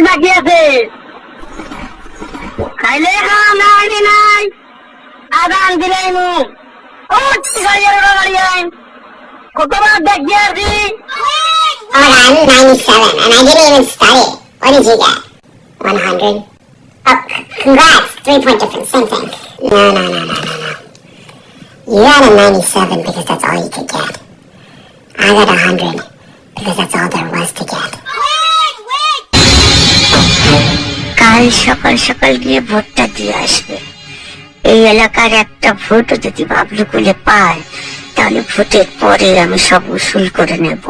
বাকি আছে। খাইলে খাওয়া না হয়নি নাই, আদান দিলাই মু গাড়ি আইন কতবার দেখি আসি। Oh, I'm 97 and I didn't even study. What did you get? 100? Oh, congrats. 3-point difference. Same thing. No. You got a 97 because that's all you could get. I got 100 because that's all there was to get. কাল সকাল সকাল গিয়ে ভোটটা দিয়ে আসবে। এই এলাকার একটা ভোটও যদি বাবলু কুলে পায় তাহলে ভোটের পরে আমি সব উসুল করে নেব।